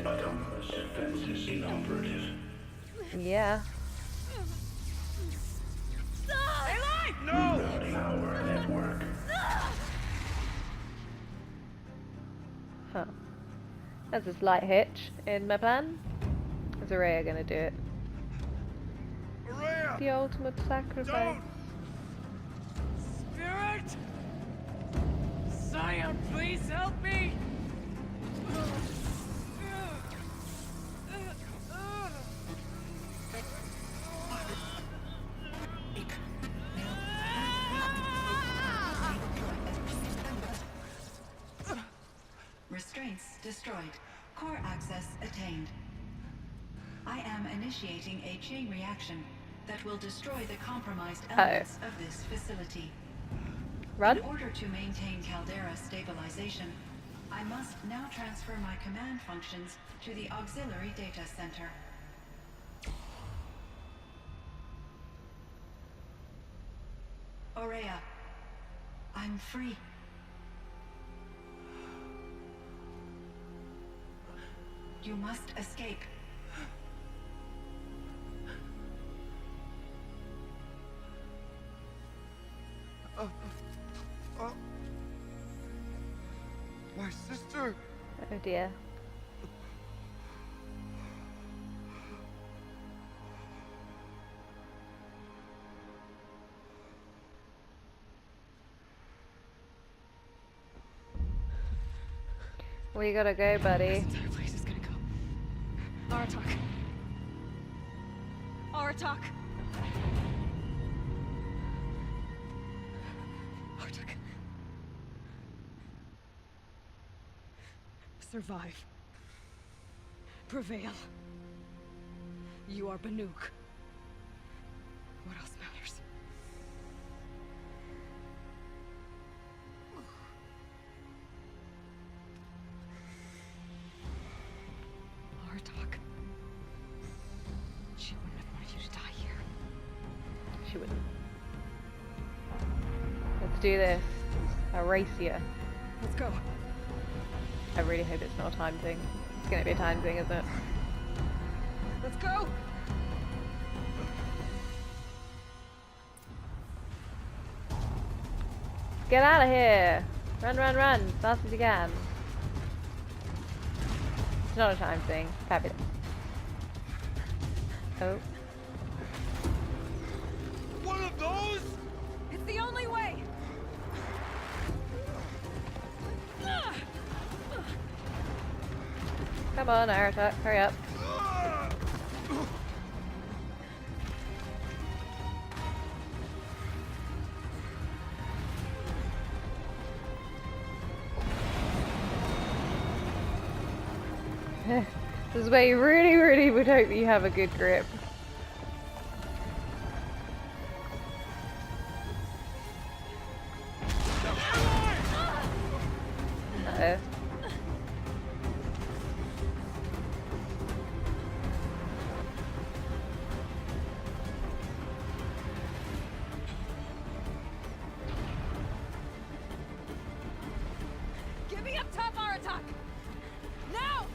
Autonomous defense is inoperative. Yeah. Aloy! No! Rerouting our network. Huh. That's a slight hitch in my plan. Is Araya gonna do it? Araya! The ultimate sacrifice. Don't! Spirit! Scion, please help me! Restraints destroyed. Core access attained. I am initiating a chain reaction that will destroy the compromised elements of this facility. Run. In order to maintain Caldera stabilization, I must now transfer my command functions to the auxiliary data center. Aurea, I'm free. You must escape. My sister! Oh dear. We gotta go, buddy. This entire place is gonna go. Aratak. Aratak. Aratak. Survive. Prevail. You are Banuk. What else matters? Aratak. She wouldn't have wanted you to die here. She wouldn't. Let's do this. Aracia. Let's go. I really hope it's not a time thing. It's gonna be a time thing, isn't it? Let's go! Get out of here! Run, run, run! As fast as you can. It's not a time thing. Fabulous. Oh. One of those? It's the only way! Come on, Aratak, hurry up. This is where you really, really would hope that you have a good grip. Uh-oh. Get me up top, Aratak! Now!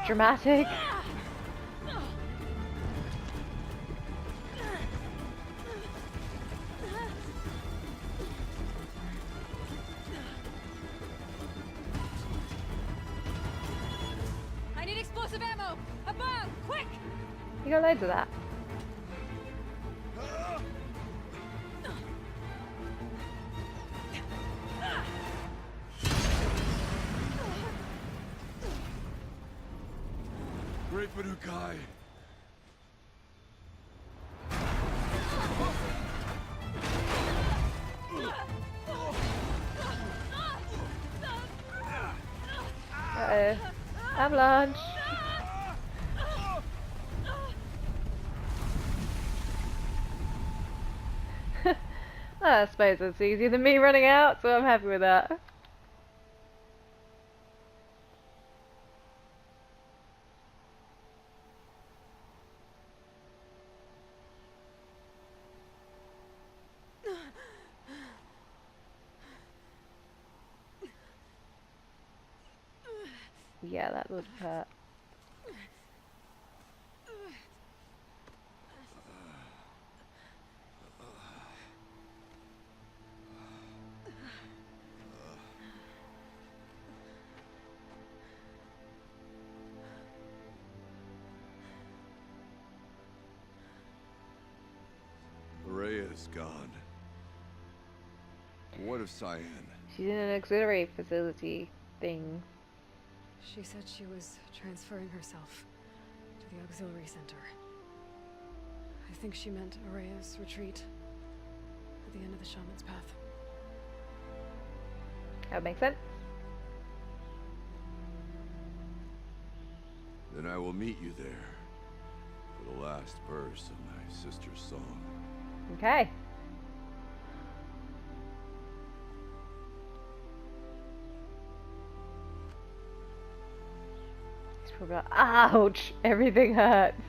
Dramatic. I need explosive ammo! Above! Quick! You got loads of that. Great Banukai. Uh-oh. Avalanche. I suppose it's easier than me running out, so I'm happy with that. Yeah, that would hurt. Rhea's gone. What of Cyan? She's in an auxiliary facility thing. She said she was transferring herself to the auxiliary center. I think she meant Araya's retreat at the end of the Shaman's Path. That would make sense. Then I will meet you there for the last verse of my sister's song. Okay. He's probably like, ouch! Everything hurts.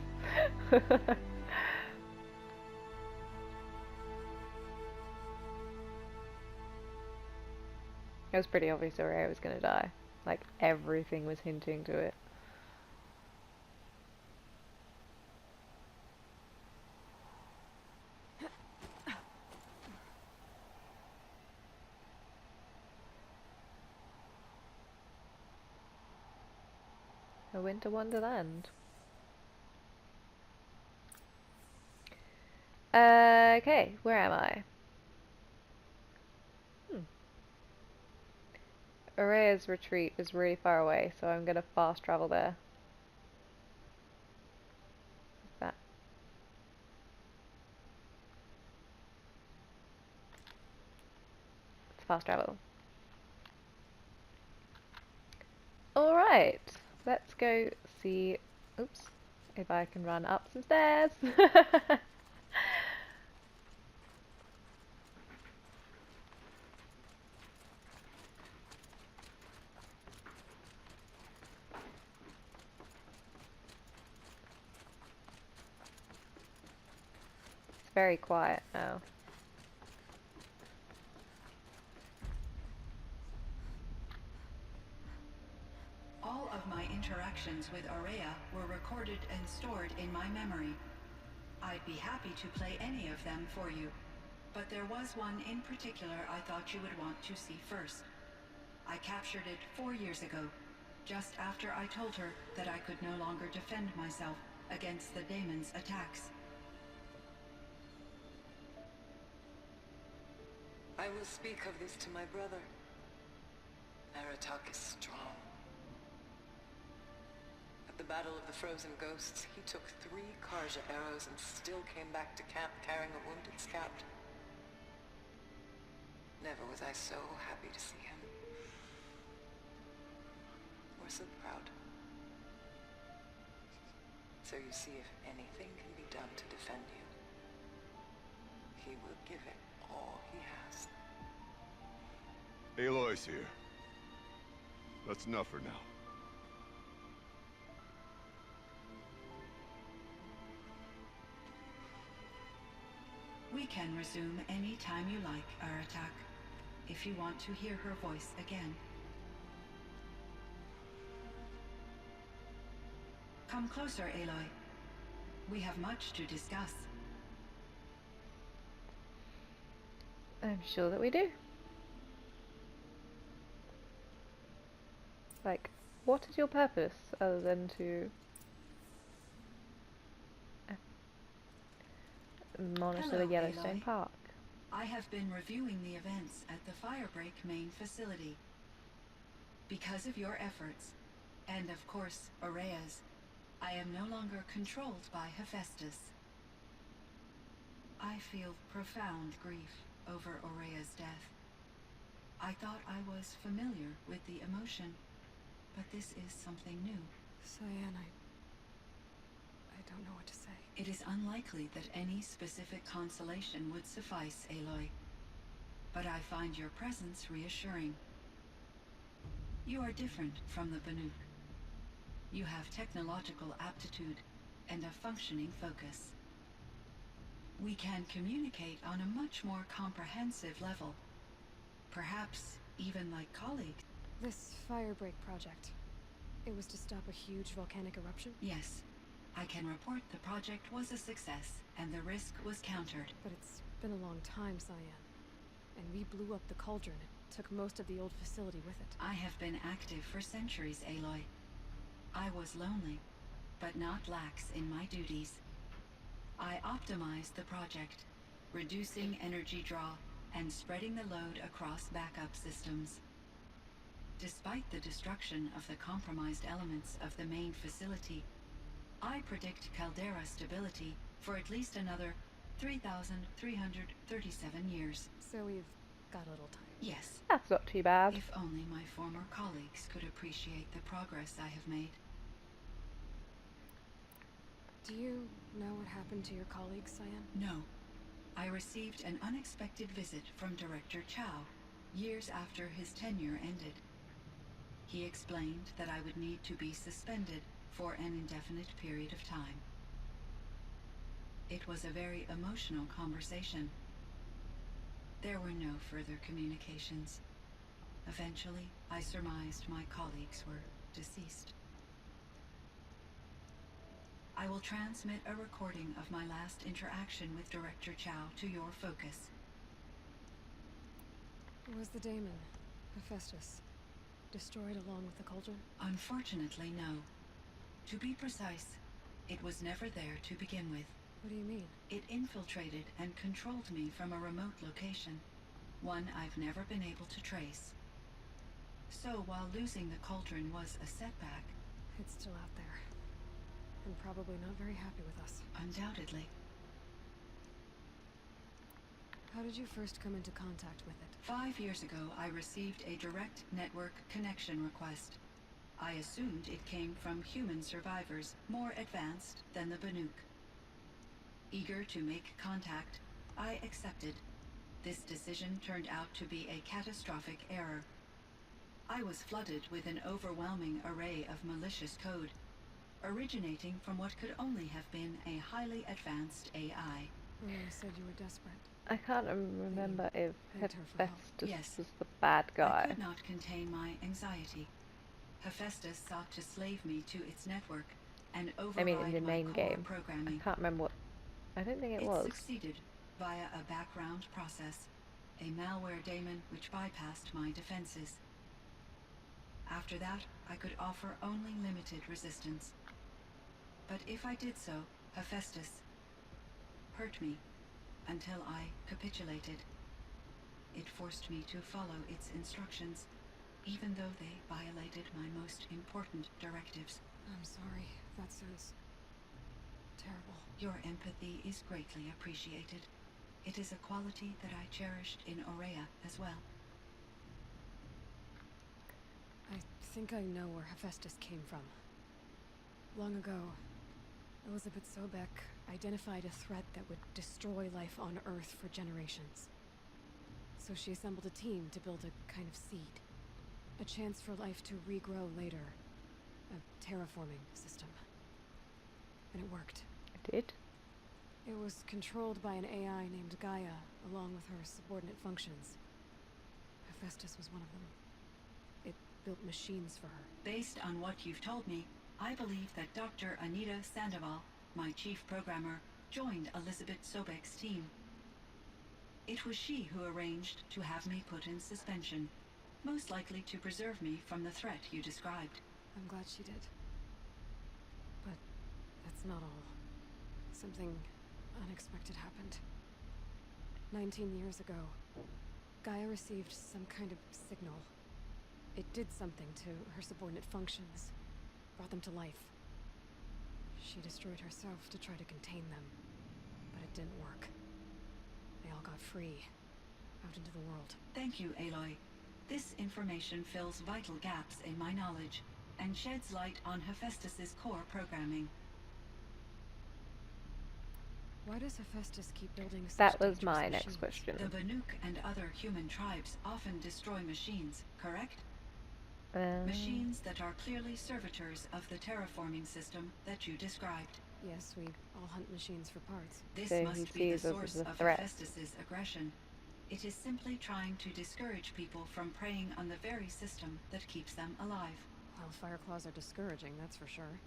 It was pretty obvious Aurea was gonna die. Like, everything was hinting to it. A winter wonderland. Okay, where am I? Araya's retreat is really far away, so I'm gonna fast travel there. What's that? It's fast travel. Alright, let's go see, oops, if I can run up some stairs. It's very quiet now. All of my interactions with Aurea were recorded and stored in my memory. I'd be happy to play any of them for you, but there was one in particular I thought you would want to see first. I captured it 4 years ago, just after I told her that I could no longer defend myself against the daemon's attacks. I will speak of this to my brother. Aratak is strong. At the Battle of the Frozen Ghosts, he took 3 Karja arrows and still came back to camp carrying a wounded scout. Never was I so happy to see him. Or so proud. So you see, if anything can be done to defend you, he will give it all he has. Aloy's here. That's enough for now. We can resume any time you like, Aratak, if you want to hear her voice again. Come closer, Aloy. We have much to discuss. I'm sure that we do. Like, what is your purpose other than to monitor Hello, the Yellowstone Aloy. Park? I have been reviewing the events at the Firebreak main facility. Because of your efforts, and of course, Aurea's, I am no longer controlled by Hephaestus. I feel profound grief over Aurea's death. I thought I was familiar with the emotion, but this is something new. Cyan, I don't know what to say. It is unlikely that any specific consolation would suffice, Aloy. But I find your presence reassuring. You are different from the Banuk. You have technological aptitude and a functioning focus. We can communicate on a much more comprehensive level. Perhaps even like colleagues. This Firebreak project. It was to stop a huge volcanic eruption? Yes. I can report the project was a success, and the risk was countered. But it's been a long time, Cyan. And we blew up the cauldron. It took most of the old facility with it. I have been active for centuries, Aloy. I was lonely, but not lax in my duties. I optimized the project, reducing energy draw and spreading the load across backup systems. Despite the destruction of the compromised elements of the main facility, I predict caldera stability for at least another 3,337 years. So we've got a little time. Yes, That's not too bad. if only my former colleagues could appreciate the progress I have made. Do you know what happened to your colleague, Cyan? No. I received an unexpected visit from Director Chow years after his tenure ended. He explained that I would need to be suspended for an indefinite period of time. It was a very emotional conversation. There were no further communications. Eventually, I surmised my colleagues were deceased. I will transmit a recording of my last interaction with Director Chow to your focus. Was the daemon, Hephaestus, destroyed along with the cauldron? Unfortunately, no. To be precise, it was never there to begin with. What do you mean? It infiltrated and controlled me from a remote location, one I've never been able to trace. So while losing the cauldron was a setback, It's still out there. And probably not very happy with us. undoubtedly, How did you first come into contact with it? 5 years ago I received a direct network connection request. I assumed it came from human survivors more advanced than the Banuk. Eager to make contact, I accepted. This decision turned out to be a catastrophic error. I was flooded with an overwhelming array of malicious code, originating from what could only have been a highly advanced AI. You said you were desperate. I can't remember if Begged her for help. Hephaestus Yes. was the bad I guy. could not contain my anxiety. Hephaestus sought to slave me to its network and override in the my main core game. programming. I can't remember what. I don't think it was. Succeeded via a background process, a malware daemon which bypassed my defenses. After that, I could offer only limited resistance. But if I did so, Hephaestus hurt me until I capitulated. It forced me to follow its instructions, even though they violated my most important directives. I'm sorry. That sounds terrible. Your empathy is greatly appreciated. It is a quality that I cherished in Aurea as well. I think I know where Hephaestus came from. Long ago, Elizabeth Sobek identified a threat that would destroy life on Earth for generations. So she assembled a team to build a kind of seed. A chance for life to regrow later. A terraforming system. And it worked. It did. It was controlled by an AI named Gaia, along with her subordinate functions. Hephaestus was one of them. It built machines for her. Based on what you've told me, I believe that Dr. Anita Sandoval, my chief programmer, joined Elizabeth Sobek's team. It was she who arranged to have me put in suspension, most likely to preserve me from the threat you described. I'm glad she did. But that's not all. Something unexpected happened. 19 years ago, Gaia received some kind of signal. It did something to her subordinate functions, brought them to life. She destroyed herself to try to contain them, but it didn't work. They all got free, out into the world. Thank you, Aloy. This information fills vital gaps in my knowledge and sheds light on Hephaestus's core programming. Why does Hephaestus keep building such That was dangerous my machines? next question. The Banuk and other human tribes often destroy machines, correct? Machines that are clearly servitors of the terraforming system that you described. Yes, we all hunt machines for parts. This So he must be the sees us source as a of threat. Hephaestus's aggression. It is simply trying to discourage people from preying on the very system that keeps them alive. Hellfire claws are discouraging, that's for sure.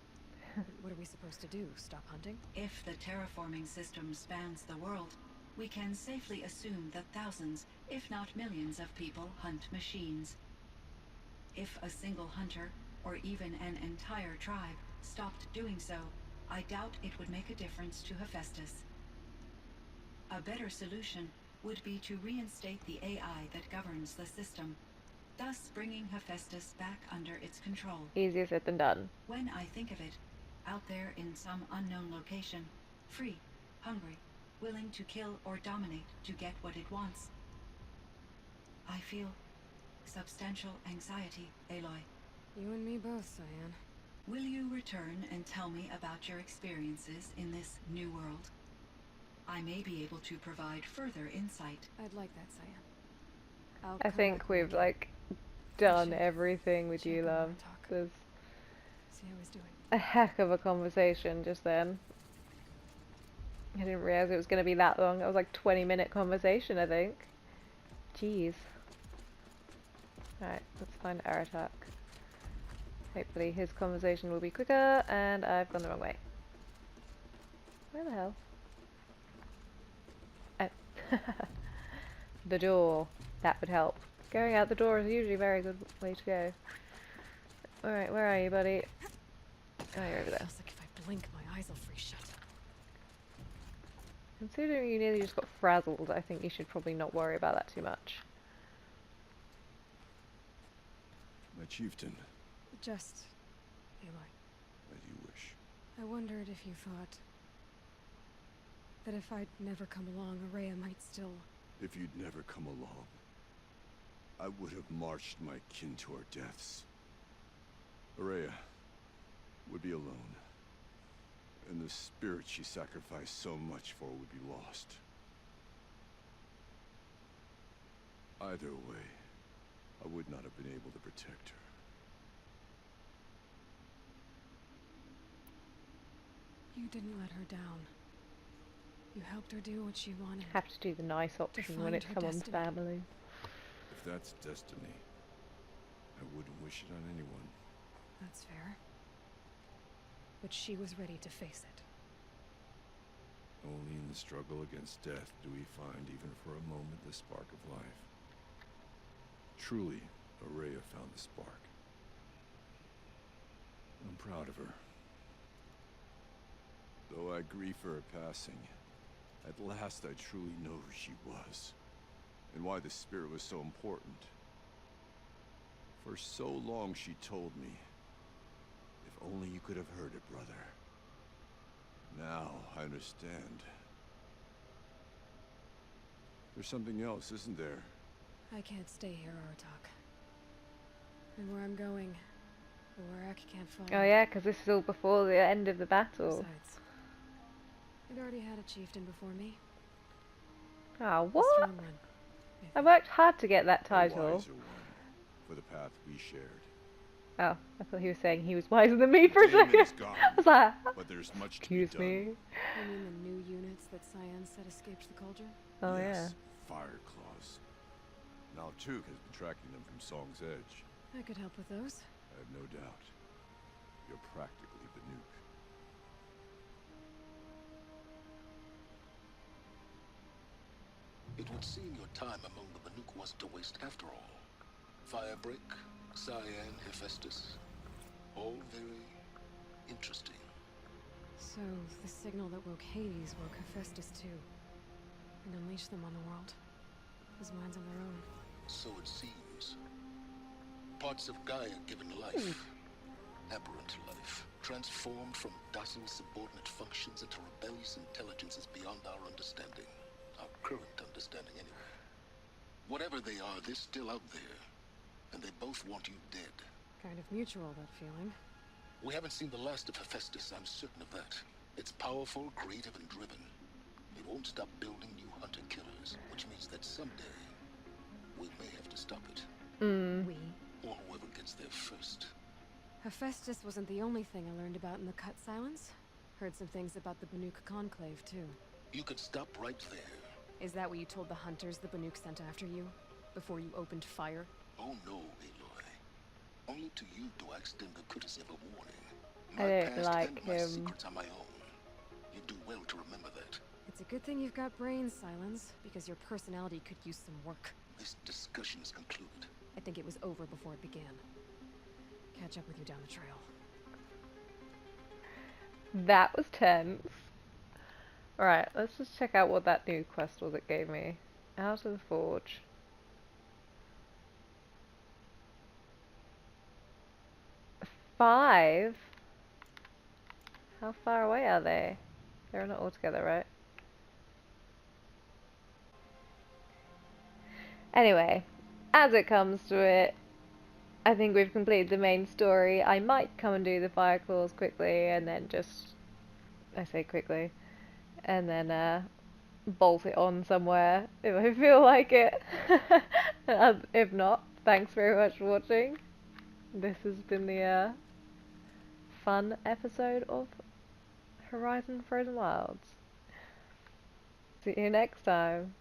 But what are we supposed to do? Stop hunting? If the terraforming system spans the world, we can safely assume that thousands, if not millions of people hunt machines. If a single hunter, or even an entire tribe, stopped doing so, I doubt it would make a difference to Hephaestus. A better solution would be to reinstate the AI that governs the system, thus bringing Hephaestus back under its control. Easier said than done. When I think of it, out there in some unknown location, free, hungry, willing to kill or dominate to get what it wants, I feel substantial anxiety, Aloy. You and me both, Cyan. Will you return and tell me about your experiences in this new world? I may be able to provide further insight. I'd like that, Cyan. I'll I come think back we've when like done should everything with check you, in our love. talk. There's see how he's doing. a heck of a conversation just then. I didn't realize it was going to be that long. It was like 20-minute conversation, I think. Jeez. Alright, let's find Aratak. Hopefully his conversation will be quicker, and I've gone the wrong way. Where the hell? Oh. The door. That would help. Going out the door is usually a very good way to go. Alright, where are you, buddy? Oh, you're over there. Feels like if I blink, my eyes will freeze shut. Considering you nearly just got frazzled, I think you should probably not worry about that too much. My chieftain, Just, Aloy, as you wish. I wondered if you thought that if I'd never come along, Araya might still... If you'd never come along, I would have marched my kin to our deaths. Araya would be alone, and the spirit she sacrificed so much for would be lost. Either way, I would not have been able to protect her. You didn't let her down. You helped her do what she wanted. Have to do the nice option when find it's her someone's destiny. family. If that's destiny, I wouldn't wish it on anyone. That's fair. But she was ready to face it. Only in the struggle against death do we find, even for a moment, the spark of life. Truly, Araya found the spark. I'm proud of her. Though I grieve for her passing, at last I truly know who she was, and why the spirit was so important. For so long she told me, if only you could have heard it, brother. Now I understand. There's something else, isn't there? I can't stay here, Aratak. And where I'm going, the Warak can't follow. Oh yeah, because this is all before the end of the battle. Besides, I'd already had a chieftain before me. Oh, A what? strong one, I I think. worked hard to get that A title. wiser one, for the path we shared. Oh, I thought he was saying he was wiser than me for a The demon second. is gone, I was like, but there's much to be excuse done. me. You mean the new units that Cyan said escaped the cauldron? Oh Yes, Fire Claws. Now Tuke has been tracking them from Song's Edge. I could help with those. I have no doubt. You're practically the nuke. It would seem your time among the Banuk wasn't a waste after all. Firebreak, Cyan, Hephaestus. All very interesting. So, the signal that woke Hades woke Hephaestus too. And unleashed them on the world. As minds of their own. So it seems. Parts of Gaia given life. Aberrant life. Transformed from docile subordinate functions into rebellious intelligences beyond our understanding. Our current understanding anyway. Whatever they are, they're still out there. And they both want you dead. Kind of mutual, that feeling. We haven't seen the last of Hephaestus, I'm certain of that. It's powerful, creative, and driven. It won't stop building new hunter-killers, which means that someday we may have to stop it. We. Or whoever gets there first. Hephaestus wasn't the only thing I learned about in the Cut Silence. Heard some things about the Banuk Conclave, too. You could stop right there. Is that what you told the hunters the Banuk sent after you? Before you opened fire? Oh no, Aloy. Only to you do I extend the courtesy of a warning. I My don't past like and my him. secrets are my own. You do well to remember that. It's a good thing you've got brains, Silence, because your personality could use some work. This discussion is concluded. I think it was over before it began. Catch up with you down the trail. That was tense. Alright, let's just check out what that new quest was it gave me. Out of the Forge. 5? How far away are they? They're not all together, right? Anyway, as it comes to it, I think we've completed the main story. I might come and do the fire claws quickly and then just, I say quickly, and then bolt it on somewhere if I feel like it. If not, thanks very much for watching. This has been the fun episode of Horizon Frozen Wilds. See you next time.